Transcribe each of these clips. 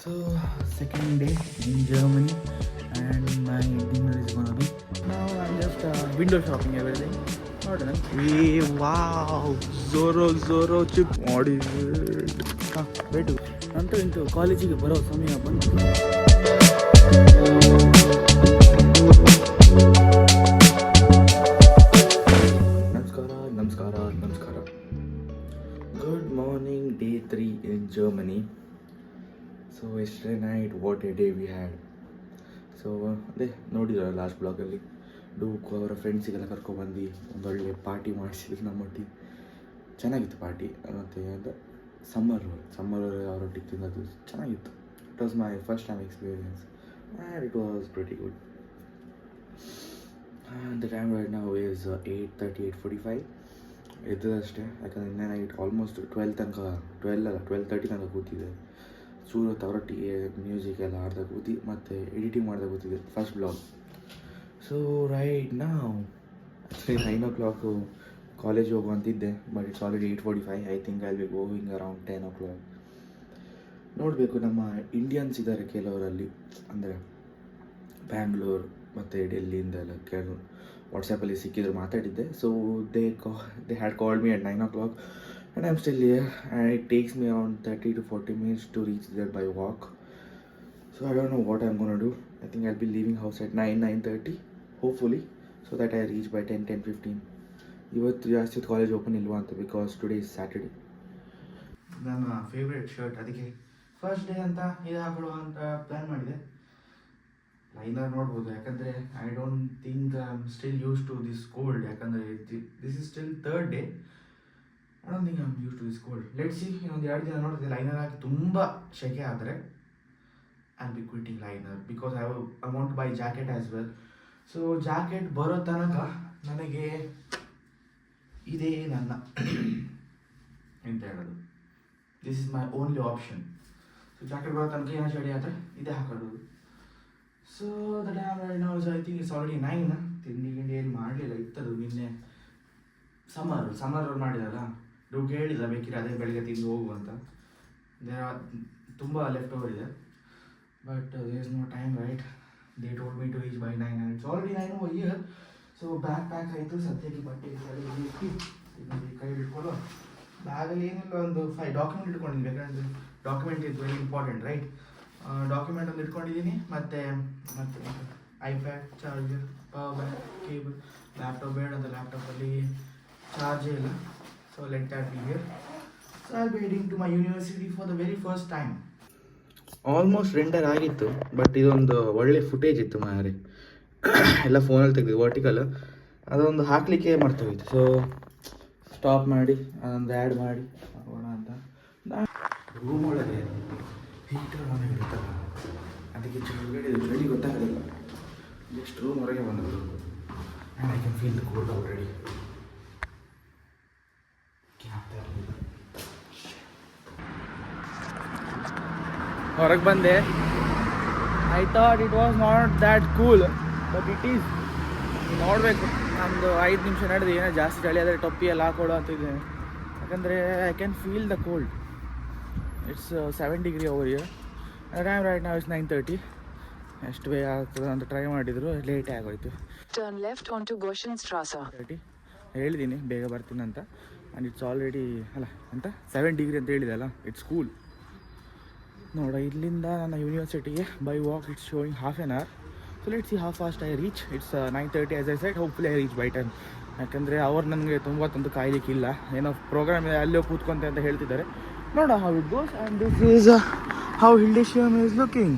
So, second day in Germany, and my dinner is gonna be. Now I'm just window shopping everything. Not enough. Hey, wow! Zoro chip ಮಾಡಿದೆ. Weight ಅಂತೂ ಇಂತೂ ಕಾಲೇಜಿಗೆ ಬರೋ ಸಮಯ ಬಂತು. ನಮಸ್ಕಾರ. Good morning, day 3 in Germany. So yesterday night what A day we had. So ಅದೇ ನೋಡಿದ್ರಲ್ಲ ಲಾಸ್ಟ್ ಬ್ಲಾಗಲ್ಲಿ ಡೂಕು ಅವರ ಫ್ರೆಂಡ್ಸಿಗೆಲ್ಲ ಕರ್ಕೊಬಂದು ಒಂದೊಳ್ಳೆ ಪಾರ್ಟಿ ಮಾಡಿಸಿದ್ರು ನಮ್ಮೊಟ್ಟಿಗೆ. ಚೆನ್ನಾಗಿತ್ತು ಪಾರ್ಟಿ. ಮತ್ತು ಅದು ಸಮ್ಮರ್ ಅವರೊಟ್ಟಿಗೆ ತಿನ್ನೋದು ಚೆನ್ನಾಗಿತ್ತು. It was my first time experience and it was pretty good. The time right now is 8:30 ಎದ್ದಷ್ಟೇ. ಯಾಕಂದರೆ ನಿನ್ನೆ ನೈಟ್ ಆಲ್ಮೋಸ್ಟ್ 12:30 ತನಕ ಕೂತಿದ್ದೆ. ಸೂರತ್ ಅವರೊಟ್ಟಿಗೆ ಮ್ಯೂಸಿಕ್ ಎಲ್ಲ ಆಡ್ದಾಗ ಕೂತಿ ಮತ್ತು ಎಡಿಟಿಂಗ್ ಮಾಡ್ದಾಗ ಕೂತಿದ್ದೆ first blog. So right now actually 9 o'clock college ಹೋಗುವಂತಿದ್ದೆ, but it's already 8:45. I think I will be going around 10 o'clock. ನೋಡಬೇಕು, ನಮ್ಮ ಇಂಡಿಯನ್ಸ್ ಇದ್ದಾರೆ ಕೆಲವರಲ್ಲಿ, ಅಂದರೆ ಬ್ಯಾಂಗ್ಳೂರ್ ಮತ್ತು ಡೆಲ್ಲಿಯಿಂದ ಎಲ್ಲ ಕೆಲವು ವಾಟ್ಸಪ್ಪಲ್ಲಿ ಸಿಕ್ಕಿದ್ರು, ಮಾತಾಡಿದ್ದೆ. So they had called me at 9 o'clock and I'm still here, and it takes me around 30 to 40 minutes to reach there by walk. So I don't know what I'm gonna do. I think I'll be leaving house at 9:30 hopefully, so that I reach by 10:15. ಇವತ್ತು ಜಾಸ್ತಿ college open ಇಲ್ವಾ ಅಂತ, because today is Saturday. ನನ್ನ favourite shirt, ಅದಕ್ಕೆ first day ಅಂತ ಇದು ಹಾಕೊಳ್ಳುವ ಅಂತ ಪ್ಲ್ಯಾನ್ ಮಾಡಿದೆ. ಲೈನರ್ ನೋಡ್ಬೋದು, ಯಾಕಂದರೆ I don't think I am still use to this cold. ಯಾಕಂದರೆ this is still third day. I don't think I am use to this cold. Let's see, ಇನ್ನೊಂದು 2 ದಿನ ನೋಡ್ತಿದ್ದೆ. ಲೈನರ್ ಹಾಕಿ ತುಂಬ ಶೆಕೆ ಆದರೆ I will be quitting liner, because I want to buy jacket as well. So jacket ಬರೋ ತನಕ ನನಗೆ ಇದೇ ನನ್ನ ಎಂತ ಹೇಳೋದು, this is my only option. So jacket ಬರೋ ತನಕ ಏನೋ ಚಳಿ ಆದರೆ ಇದೇ ಹಾಕೊಳ್ಳೋದು. So the time right now I think it's already 9. ತಿಂಡಿ ಏನು ಮಾಡಲಿಲ್ಲ, ಇತ್ತದು ನಿನ್ನೆ ಸಮ್ಮರ್ ಮಾಡಿದಲ್ಲ. ನೀವು ಕೇಳಿಲ್ಲ ಬೇಕಿದ್ರೆ ಅದೇ ಬೆಳಗ್ಗೆ ತಿಂದು ಹೋಗು ಅಂತ. ತುಂಬ ಲೆಫ್ಟ್ ಓವರ್ ಇದೆ, but there is no time right. They told me to reach by 9 and it's already 9 over here. So bag pack ಆಯಿತು. ಸದ್ಯಕ್ಕೆ ಬಟ್ಟೆ ಕೈ ಇಟ್ಕೊಳ್ಳೋ. ಬ್ಯಾಗಲ್ಲಿ ಏನಿಲ್ಲ, ಒಂದು 5 ಡಾಕ್ಯುಮೆಂಟ್ ಇಟ್ಕೊಂಡಿದ್ದೀನಿ. ಯಾಕಂದರೆ document is very important right. Document ಒಂದು ಇಟ್ಕೊಂಡಿದ್ದೀನಿ, ಮತ್ತು iPad, charger, power bank, cable, laptop ಬೇಡ ಅಂತ ಲ್ಯಾಪ್ಟಾಪಲ್ಲಿ ಚಾರ್ಜೇ ಇಲ್ಲ. So let that be here. So I'll be heading to my university for the very first time. Almost render ಆಗಿತ್ತು, but ಇದೊಂದು ಒಳ್ಳೆ ಫುಟೇಜ್ ಇತ್ತು ಮಾರಿ. ಎಲ್ಲ ಫೋನಲ್ಲಿ ತೆಗೆದು ವರ್ಟಿಕಲ್, ಅದೊಂದು ಹಾಕಲಿಕ್ಕೆ ಮರ್ತೋಗಿತ್ತು. ಸೊ ಸ್ಟಾಪ್ ಮಾಡಿ ಅದೊಂದು ಆ್ಯಡ್ ಮಾಡಿ ಹೋಗೋಣ ಅಂತ. ರೂಮ್ ಒಳಗೆ ಹೀಟರ್ ಆನ್ ಇರುತ್ತಲ್ಲ, ಅದಕ್ಕೆ ಚಳಿ ಗೊತ್ತಾಗೋದಿಲ್ಲ. ಜಸ್ಟ್ ರೂಮ್ ಹೊರಗೆ ಬಂದರು and I can feel the cold already. ಹೊರಗೆ ಬಂದೆ. I thought it was not that cool, but it is. ನೋಡಬೇಕು, ನಮ್ಮದು 5 ನಿಮಿಷ ನಡೆದು ಏನೋ ಜಾಸ್ತಿ ಚಳಿ ಆದರೆ ಟೊಪ್ಪಿ ಎಲ್ಲ ಹಾಕೊಳ್ಳೋ ಅಂತಿದ್ದೇನೆ. ಯಾಕಂದರೆ I can feel the cold. It's 7 degree over here. Time right now it's 9:30. ಎಷ್ಟು ಬೇಗ ಆಗ್ತದೆ ಅಂತ ಟ್ರೈ ಮಾಡಿದ್ರು, ಲೇಟೇ ಆಗೋಯ್ತು. Turn left on to Goschenstrasse. ಹೇಳಿದ್ದೀನಿ ಬೇಗ ಬರ್ತೀನಿ ಅಂತ. ಆ್ಯಂಡ್ ಇಟ್ಸ್ ಆಲ್ರೆಡಿ ಅಲ್ಲ ಅಂತ 7 degree ಅಂತ ಹೇಳಿದಲ್ಲ, ಇಟ್ಸ್ ಕೂಲ್. ನೋಡ, ಇಲ್ಲಿಂದ ನನ್ನ ಯೂನಿವರ್ಸಿಟಿಗೆ by walk it's showing half an hour. So let's see how fast I reach. It's 9:30 as I said. Hopefully I reach by 10. ಯಾಕಂದರೆ ಅವ್ರು ನನಗೆ ತುಂಬ ತಂದು ಕಾಯ್ಲಿಕ್ಕಿಲ್ಲ. ಏನೋ ಪ್ರೋಗ್ರಾಮ್ ಇದೆ, ಅಲ್ಲೇ ಕೂತ್ಕೊಂತೆ ಅಂತ ಹೇಳ್ತಿದ್ದಾರೆ. ನೋಡ how it goes. And this is how Hildesheim is looking.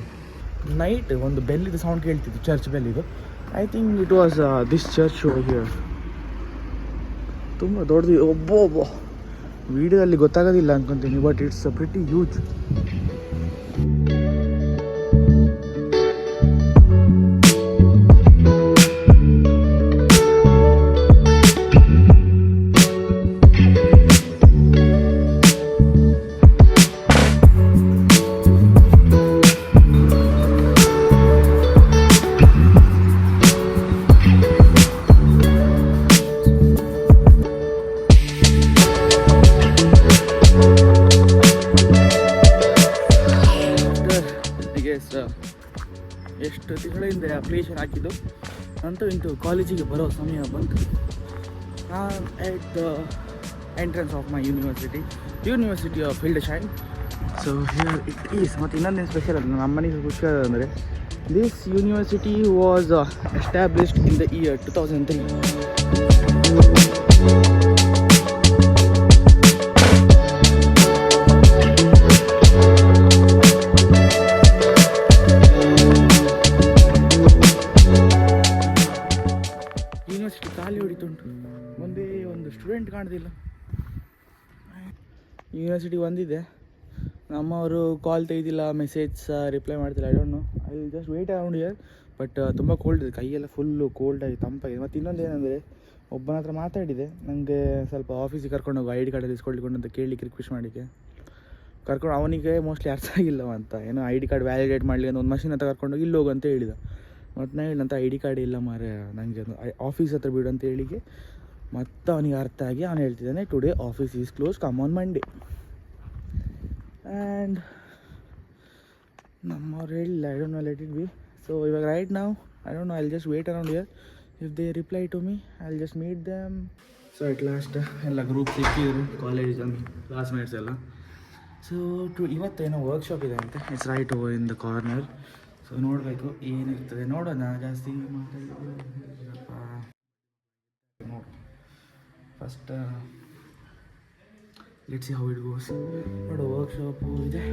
Night ಒಂದು ಬೆಲ್ಲಿದು ಸೌಂಡ್ ಕೇಳ್ತಿತ್ತು, ಚರ್ಚ್ ಬೆಲ್ಲಿದು. I think it was this church over here. ತುಂಬ ದೊಡ್ಡದು. ಒಬ್ಬ ವೀಡಿಯೋದಲ್ಲಿ ಗೊತ್ತಾಗೋದಿಲ್ಲ ಅಂದ್ಕೊತೀನಿ, but it's pretty huge. Guess ಎಷ್ಟು ತಿಂಗಳ ಹಿಂದೆ ಅಪ್ಲಿಕೇಶನ್ ಹಾಕಿದ್ದು ಅಂತೂ ಇಂಟು ಕಾಲೇಜಿಗೆ ಬರೋ ಸಮಯ ಬಂತು. At the entrance of my university of Hildesheim. So here it is. ಮತ್ತು ಇನ್ನೊಂದೇನು ಸ್ಪೆಷಲ್ ಅದು ನಮ್ಮ ಮನೆಗೆ ಖುಷಿ ಅಂದರೆ this university was established in the year 2003. University ಖಾಲಿ ಹೊಡಿತುಂಟು, ಒಂದೇ ಒಂದು ಸ್ಟೂಡೆಂಟ್ ಕಾಣ್ತಿಲ್ಲ. ಯೂನಿವರ್ಸಿಟಿ ಬಂದಿದೆ, ನಮ್ಮವರು ಕಾಲ್ ತೆಗೆದಿಲ್ಲ, ಮೆಸೇಜ್ ರಿಪ್ಲೈ ಮಾಡ್ತಿಲ್ಲ. I don't know, I will just wait around here. But ತುಂಬ ಕೋಲ್ಡ್ ಇದೆ, ಕೈಯೆಲ್ಲ ಫುಲ್ಲು ಕೋಲ್ಡಾಗಿ ತಂಪಾಗಿದೆ. ಮತ್ತು ಇನ್ನೊಂದು ಏನಂದರೆ, ಒಬ್ಬನ ಹತ್ರ ಮಾತಾಡಿದೆ, ನನಗೆ ಸ್ವಲ್ಪ ಆಫೀಸಿಗೆ ಕರ್ಕೊಂಡೋಗಿ ಐ ಡಿ ಕಾರ್ಡಲ್ಲಿ ಇಸ್ಕೊಳ್ಕೊಂಡು ಅಂತ ಕೇಳಲಿಕ್ಕೆ ರಿಕ್ವೆಸ್ಟ್ ಮಾಡಿಕೆ ಕರ್ಕೊಂಡು. ಅವನಿಗೆ ಮೋಸ್ಟ್ಲಿ ಅರ್ಥ ಆಗಿಲ್ಲ ಅಂತ, ಏನೋ ಐ ಡಿ ಕಾರ್ಡ್ ವ್ಯಾಲಿಡೇಟ್ ಮಾಡಲಿ ಅಂತ ಒಂದು ಮಷಿನ್ ಹತ್ರ ಕರ್ಕೊಂಡೋಗಿ ಇಲ್ಲಿ ಹೋಗು ಅಂತ ಹೇಳಿದ. ಮತ್ತು ನಾನು ಹೇಳಿದಂತ ಐ ಡಿ ಕಾರ್ಡ್ ಇಲ್ಲ ಮಾರೆ ನನಗೆ, ಆಫೀಸ್ ಹತ್ರ ಬಿಡು ಅಂತ ಹೇಳಿಕೆ ಮತ್ತು ಅವನಿಗೆ ಅರ್ಥ ಆಗಿ ಅವನು ಹೇಳ್ತಿದ್ದಾನೆ, today office is close, come on Monday. And ನಮ್ಮವ್ರು ಹೇಳಿಲ್ಲ, I don't know, let it be. So ಇವಾಗ right now I don't know, I will just wait around here. If they reply to me I will just meet them. So at last ಎಲ್ಲ group ಸಿಕ್ಕಿದ್ರು, college classmates ಎಲ್ಲ. So ಇವತ್ತೇನೋ workshop ಇದೆ ಅಂತೆ, it's right over in the corner. So ನೋಡಬೇಕು ಏನಿರ್ತದೆ, ನೋಡೋಣ. ಜಾಸ್ತಿ ಮಾತಾಡೋದು ನೋಡು first, let's see how it goes. ನೋಡು ವರ್ಕ್ಶಾಪು ಇದೆ.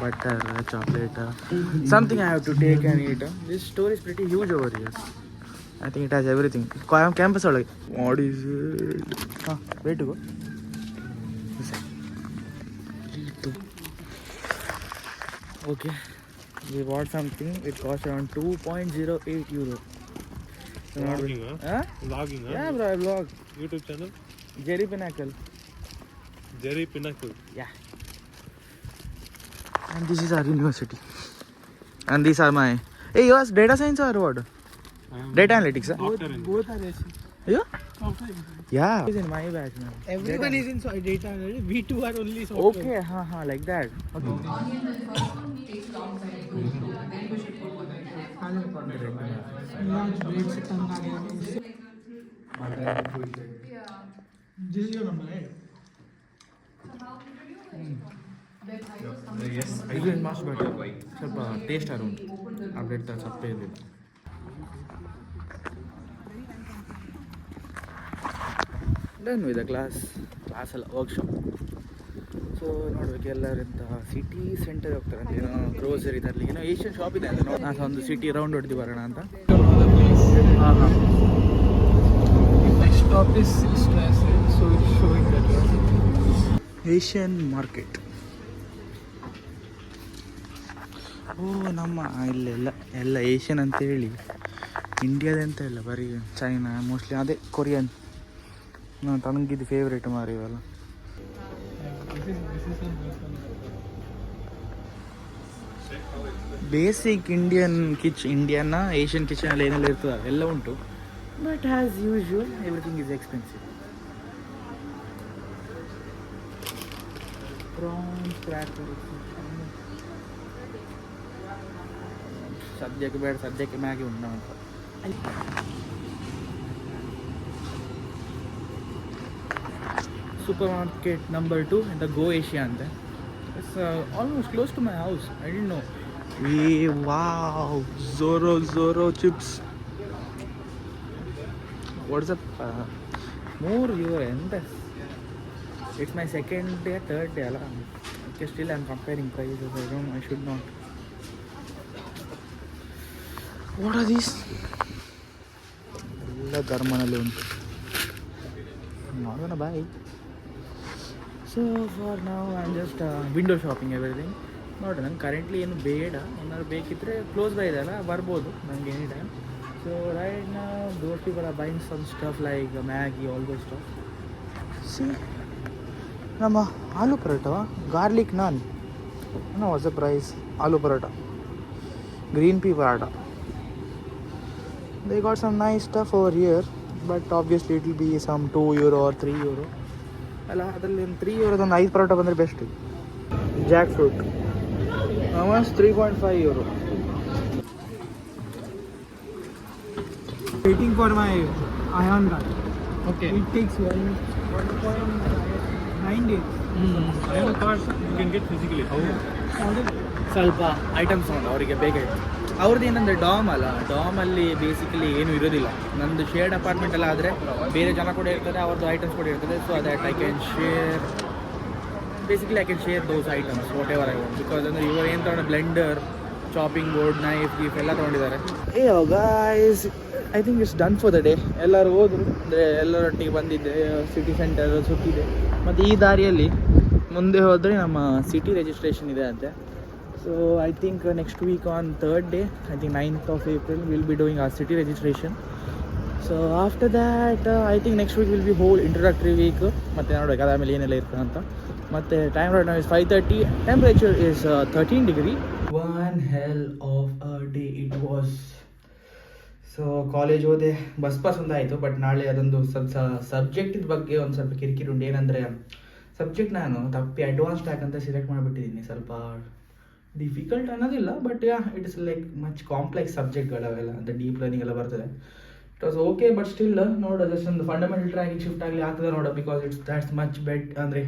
Butter, chocolate, something I have to take and eat. This store is pretty huge over here. I think it has everything. Campus ಒಳಗೆ. What is it? Where to go? Okay. We bought something. It cost around 2.08 euro. Vlogging, huh? Vlogging, huh? Yeah, bro, I vlog. YouTube channel? Jerry Pinnacle. Jerry Pinnacle. Yeah. And this is our university. And these are my... Hey, yours data science or what? Data analytics, huh? Both are SC. You? Yeah. He's in my batch now. Everyone is in data analytics. We two are only software. Okay, like that. Okay. This is your number, right? ಇದು ಏನು mass better, ಸ್ವಲ್ಪ taste ಆರು ಉಂಟು. ಆ bread ತರ ಸಪ್ಪೆ ಇರಲಿಲ್ಲ. Done with the ಕ್ಲಾಸೆಲ್ಲ ವರ್ಕ್ಶಾಪ್. ಸೊ ನೋಡ್ಬೇಕು ಎಲ್ಲರೂ ಎಂತ ಸಿಟಿ ಸೆಂಟರ್ ಹೋಗ್ತಾರೆ ಅಂತ, ಏನೋ ಗ್ರೋಸರಿ ತರಲಿಕ್ಕೆ ಏನೋ ಏಷ್ಯನ್ ಶಾಪ್ ಇದೆ ಅಂತ. ನೋಡಿ ನಾನು ಒಂದು ಸಿಟಿ ರೌಂಡ್ ಹೊಡೆದು ಬರೋಣ ಅಂತ. ಹಾಂ ಹಾಂ. Next stop is Strasse, so it's showing that Asian market. ಓ ನಮ್ಮ ಇಲ್ಲೆಲ್ಲ ಎಲ್ಲ ಏಷ್ಯನ್ ಅಂತೇಳಿ, ಇಂಡಿಯಾದಂತ ಇಲ್ಲ, ಬರೀ ಚೈನಾ ಮೋಸ್ಟ್ಲಿ, ಅದೇ ಕೊರಿಯನ್. ತನಗಿದ್ದು ಫೇವ್ರೇಟ್ ಮಾರಿ ಇವೆಲ್ಲ. ಬೇಸಿಕ್ ಇಂಡಿಯನ್ನ ಏಷ್ಯನ್ ಕಿಚನಲ್ಲಿ ಏನೆಲ್ಲ ಇರ್ತದೆ ಎಲ್ಲ ಉಂಟು. But as usual everything is expensive. Prawns cracker ಸದ್ಯಕ್ಕೆ ಬೇಡ, ಸದ್ಯಕ್ಕೆ ಮ್ಯಾಗಿ ಉಂಟು ಅಂತ. ಸೂಪರ್ ಮಾರ್ಕೆಟ್ ನಂಬರ್ 2 ಅಂತ ಗೋ ಏಷ್ಯಾ ಅಂತ. It's almost close to my house. I didn't know. Wow, Zorro chips. What's up €3 ಎಂತ. It's my second day third day ಅಲ್ಲ. Okay, still I am comparing prices. I don't, I should not. What are these? ಎಲ್ಲ ಧರ್ಮನಲ್ಲಿ ಉಂಟು. ನೋಡೋಣ, bye. So for now I am just window shopping everything. ನೋಡೋಣ, ನಂಗೆ currently ಏನು ಬೇಡ. ಏನಾದ್ರು ಬೇಕಿದ್ದರೆ ಕ್ಲೋಸ್ ಬೈ ಇದೆಯಲ್ಲ, ಬರ್ಬೋದು ನನಗೆ any time. So right now those people are buying some stuff like Maggi, all those stuff. See ನಮ್ಮ aloo paratha, garlic naan. What's the price? aloo paratha, green pea paratha. They got some nice stuff over here, but obviously it will be some €2 or €3. ಅಲ್ಲ ಅದರಲ್ಲಿ ಒಂದು €3 ಒಂದು 5 ಪರೋಟ ಬಂದರೆ best. Jack fruit almost €3.5. Waiting for my ion card. Okay. It takes 1.9 days. iron cards you can get physically. How? ಸ್ವಲ್ಪ items ಉಂಟು ಅವರಿಗೆ ಬೇಕಾಗಿತ್ತು. ಅವ್ರದ್ದು ಏನಂದರೆ ಡಾಮ್ ಅಲ್ಲ, ಡಾಮಲ್ಲಿ ಬೇಸಿಕಲಿ ಏನೂ ಇರೋದಿಲ್ಲ. ನಂದು ಶೇರ್ಡ್ ಅಪಾರ್ಟ್ಮೆಂಟ್ ಎಲ್ಲ ಆದರೆ ಬೇರೆ ಜನ ಕೂಡ ಇರ್ತದೆ, ಅವ್ರದ್ದು ಐಟಮ್ಸ್ ಕೂಡ ಇರ್ತದೆ. So that I can share, basically I can share those items whatever I want. Because ಅಂದರೆ ಇವರು ಏನು ತೊಗೊಂಡು ಬ್ಲೆಂಡರ್, ಚಾಪಿಂಗ್ ಬೋರ್ಡ್, ನೈಫ್ ಗೀಫ್ ಎಲ್ಲ ತೊಗೊಂಡಿದ್ದಾರೆ. Guys, I think it's done for the day. ಎಲ್ಲರೂ ಹೋದರು, ಅಂದರೆ ಎಲ್ಲರೊಟ್ಟಿಗೆ ಬಂದಿದ್ದೆ, ಸಿಟಿ ಸೆಂಟರ್ ಸುತ್ತಿದೆ. ಮತ್ತು ಈ ದಾರಿಯಲ್ಲಿ ಮುಂದೆ ಹೋದರೆ ನಮ್ಮ ಸಿಟಿ ರಿಜಿಸ್ಟ್ರೇಷನ್ ಇದೆ ಅಂತೆ. So I think next week on 3rd day, I think 9th of April, will be doing our city registration. So after that I think next week will be whole introductory week. ಮತ್ತು ನೋಡಬೇಕು ಅದಾದಮೇಲೆ ಏನೆಲ್ಲ ಇರ್ತದೆ ಅಂತ. ಮತ್ತು time right now is 5:30, temperature is 13 degree. One hell of a day it was. So college ಹೋದೆ, bus ಒಂದಾಯಿತು. But ನಾಳೆ ಅದೊಂದು ಸ್ವಲ್ಪ ಸಬ್ಜೆಕ್ಟಿದ ಬಗ್ಗೆ ಒಂದು ಸ್ವಲ್ಪ ಕಿರಿಕಿರಿ ಉಂಟು. ಏನಂದರೆ ಸಬ್ಜೆಕ್ಟ್ ನಾನು ತಪ್ಪಿ ಅಡ್ವಾನ್ಸ್ ಟ್ಯಾಕ್ ಅಂತ ಸೆಲೆಕ್ಟ್ ಮಾಡಿಬಿಟ್ಟಿದ್ದೀನಿ. ಸ್ವಲ್ಪ ಡಿಫಿಕಲ್ಟ್ ಅನ್ನೋದಿಲ್ಲ, but it is like much complex ಸಬ್ಜೆಕ್ಟ್ಗಳವೆಲ್ಲ, ಅಂದರೆ ಡೀಪ್ ಲರ್ನಿಂಗ್ ಎಲ್ಲ ಬರ್ತದೆ. It was okay, but still ನೋಡೋ ಜಸ್ಟ್ ಒಂದು ಫಂಡಮೆಂಟಲ್ ಟ್ರ್ಯಾಕಿಗೆ ಶಿಫ್ಟ್ ಆಗಲಿ ಆಗ್ತದೆ ನೋಡೋ. Because that's much bet. ಅಂದರೆ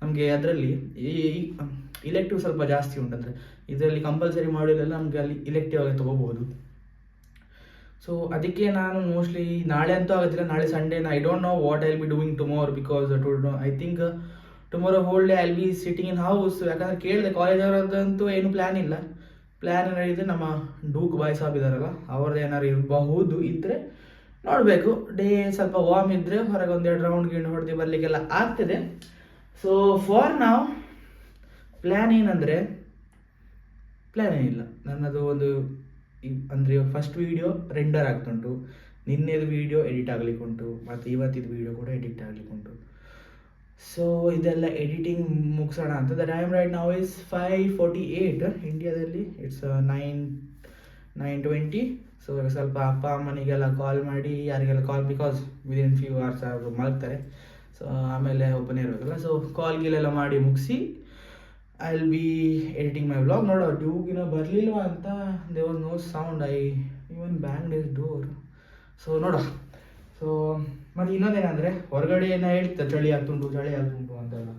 ನಮಗೆ ಅದರಲ್ಲಿ ಈ ಇಲೆಕ್ಟಿವ್ ಸ್ವಲ್ಪ ಜಾಸ್ತಿ ಉಂಟು. ಅಂದರೆ ಇದರಲ್ಲಿ ಕಂಪಲ್ಸರಿ ಮಾಡಿಲ್ಲ, ನಮಗೆ ಅಲ್ಲಿ ಇಲೆಕ್ಟಿವ್ ಆಗಿ ತೊಗೋಬೋದು. ಸೊ ಅದಕ್ಕೆ ನಾನು ಮೋಸ್ಟ್ಲಿ ನಾಳೆ ಅಂತೂ ಆಗೋದಿಲ್ಲ. ನಾಳೆ Sunday, I don't know what I will be doing tomorrow. Because I think tomorrow whole day I will B sitting in house. ಯಾಕಂದರೆ ಕೇಳಿದೆ ಕಾಲೇಜ್ ಅವರದ್ದಂತೂ ಏನು ಪ್ಲ್ಯಾನ್ ಇಲ್ಲ. ಪ್ಲ್ಯಾನ್ ಏನಾಗಿದೆ, ನಮ್ಮ ಡೂಕ್ ಬಾಯ್ ಸಾಬ್ ಇದ್ದಾರಲ್ಲ, ಅವ್ರದ್ದು ಏನಾರು ಇರಬಹುದು. ಇದ್ದರೆ ನೋಡಬೇಕು. ಡೇ ಸ್ವಲ್ಪ ವಾರ್ಮ್ ಇದ್ದರೆ ಹೊರಗೆ ಒಂದೆರಡು ರೌಂಡ್ ಗಿಂಡ್ ಹೊಡೆದು ಬರಲಿಕ್ಕೆಲ್ಲ ಆಗ್ತದೆ. ಸೊ ಫಾರ್ ನಾವು ಪ್ಲ್ಯಾನ್ ಏನಂದರೆ, ಪ್ಲ್ಯಾನ್ ಏನಿಲ್ಲ ನನ್ನದು. ಒಂದು ಅಂದರೆ ಫಸ್ಟ್ ವೀಡಿಯೋ ರೆಂಡರ್ ಆಗ್ತುಂಟು, ನಿನ್ನೆದು ವೀಡಿಯೋ ಎಡಿಟ್ ಆಗಲಿಕ್ಕುಂಟು, ಮತ್ತು ಇವತ್ತಿದ್ದು ವೀಡಿಯೋ ಕೂಡ ಎಡಿಟ್ ಆಗಲಿಕ್ಕುಂಟು. ಸೊ ಇದೆಲ್ಲ ಎಡಿಟಿಂಗ್ ಮುಗಿಸೋಣ ಅಂತ. The time right now is 5:48. ಇಂಡಿಯಾದಲ್ಲಿ ಇಟ್ಸ್ 9:20. ಸೊ ಸ್ವಲ್ಪ ಅಪ್ಪ ಅಮ್ಮನಿಗೆಲ್ಲ ಕಾಲ್ ಮಾಡಿ, ಯಾರಿಗೆಲ್ಲ ಕಾಲ್, ಬಿಕಾಸ್ ವಿದಿನ್ ಫ್ಯೂ ಅವರ್ಸ್ ಅವರು ಮಲಗ್ತಾರೆ. ಸೊ ಆಮೇಲೆ ಒಬ್ಬನೇ ಇರಬೇಕಲ್ಲ. ಸೊ ಕಾಲ್ ಗೀಲೆಲ್ಲ ಮಾಡಿ ಮುಗಿಸಿ I will be editing my vlog. ನೋಡೋ ಡ್ಯೂಗಿನ ಬರಲಿಲ್ವ ಅಂತ. They was no sound. I even bang is door. So ನೋಡೋ. ಸೊ ಮತ್ತು ಇನ್ನೊಂದೇನೆಂದರೆ, ಹೊರಗಡೆ ಏನೋ ಹೇಳ್ತಾರೆ ಚಳಿ ಆಗ್ತುಂಟು ಅಂತೆಲ್ಲ.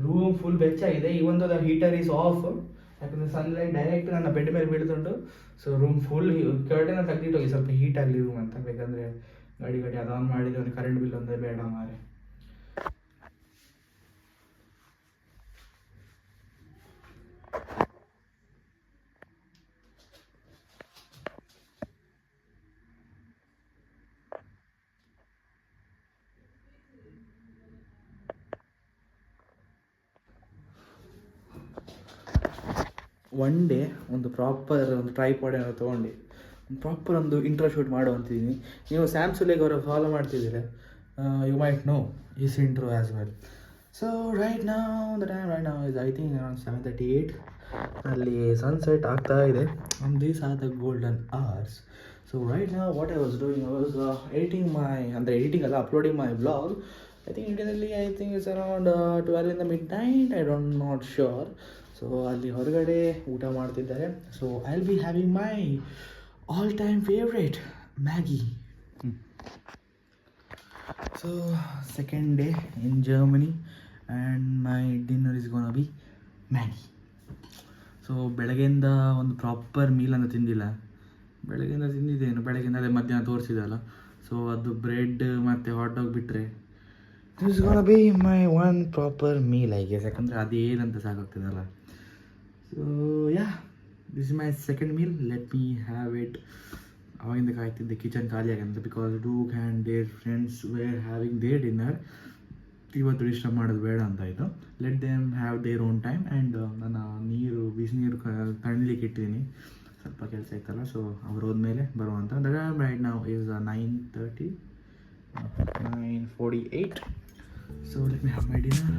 ರೂಮ್ ಫುಲ್ ಬೆಚ್ಚಾಗಿದೆ. ಈ ಒಂದು ಹೀಟರ್ ಈಸ್ ಆಫ್, ಯಾಕಂದರೆ ಸನ್ಲೈಟ್ ಡೈರೆಕ್ಟ್ ನನ್ನ ಬೆಡ್ ಮೇಲೆ ಬೀಳ್ತುಂಟು. ಸೊ ರೂಮ್ ಫುಲ್ ಕರ್ಟನ್ನ ತೆಗೆದಿಟ್ಟೋಗಿ ಸ್ವಲ್ಪ ಹೀಟ್ ಆಗಲಿ ರೂಮ್ ಅಂತ. ಬೇಕಂದರೆ ಗಾಡಿ ಅದು ಆನ್ ಮಾಡಿದರೆ ಒಂದು ಕರೆಂಟ್ ಬಿಲ್ ಒಂದೇ ಬೇಡ ಮಾರೆ. ಒನ್ ಡೇ ಒಂದು ಪ್ರಾಪರ್ ಒಂದು ಟ್ರೈಪಾಡ್ ಏನೋ ತೊಗೊಂಡು ಒಂದು ಪ್ರಾಪರ್ ಒಂದು ಇಂಟ್ರೋ ಶೂಟ್ ಮಾಡುವಂತಿದ್ದೀನಿ. ನೀವು ಸ್ಯಾಮ್ಸುಲೇಗ್ ಅವರ ಫಾಲೋ ಮಾಡ್ತಿದ್ದೀರ, you might know is intro as well. So right now the time right now is I think around 7:38. ಅಲ್ಲಿ ಸನ್ಸೆಟ್ ಆಗ್ತಾ ಇದೆ. These are the golden hours. So right now what I was doing, I was editing ಅಂದರೆ editing ಅಲ್ಲ, uploading my blog. I think ಇಂಡಿಯಾದಲ್ಲಿ I think it's around 12 in the midnight. I don't not sure. ಸೊ ಅಲ್ಲಿ ಹೊರಗಡೆ ಊಟ ಮಾಡ್ತಿದ್ದಾರೆ. So I will be having my all time favourite Maggi. So second day in Germany and my dinner is gonna B Maggi. So ಬೆಳಗ್ಗೆಯಿಂದ ಒಂದು proper meal ಅಂತ ತಿಂದಿಲ್ಲ. ಬೆಳಗ್ಗೆಯಿಂದ ತಿಂದಿದ್ದೇನು, ಬೆಳಗ್ಗೆಯಿಂದ ಅದೇ ಮಧ್ಯಾಹ್ನ ತೋರಿಸಿದಲ್ಲ. ಸೊ ಅದು ಬ್ರೆಡ್ ಮತ್ತು ಹಾಟ್ ಡಾಗ್ ಬಿಟ್ಟರೆ this gonna be my one proper meal I guess. ಯಾಕಂದರೆ ಅದೇನಂತ ಸಾಕಾಗ್ತದಲ್ಲ. So yeah, this is my second meal. Let me have it. ಅವಾಗಿಂದ ಕಾಯ್ತಿದ್ದೆ ಕಿಚನ್ ಖಾಲಿ ಆಗಂತ. Because Duke and their friends were having their dinner. ಇವತ್ತು disturb ಮಾಡೋದು ಬೇಡ ಅಂತಾಯಿತು. Let them have their own time. And ನನ್ನ ಬಿಸಿನೀರು ತಣ್ಣಲಿಕ್ಕೆ ಇಟ್ಟಿದ್ದೀನಿ, ಸ್ವಲ್ಪ ಕೆಲಸ ಇತ್ತಲ್ಲ. ಸೊ ಅವ್ರು ಹೋದ್ಮೇಲೆ ಬರುವಂಥ. ದ ಟೈಮ್ ರೈಟ್ ನಾವು is 9:30, 9:48. So let me have my dinner.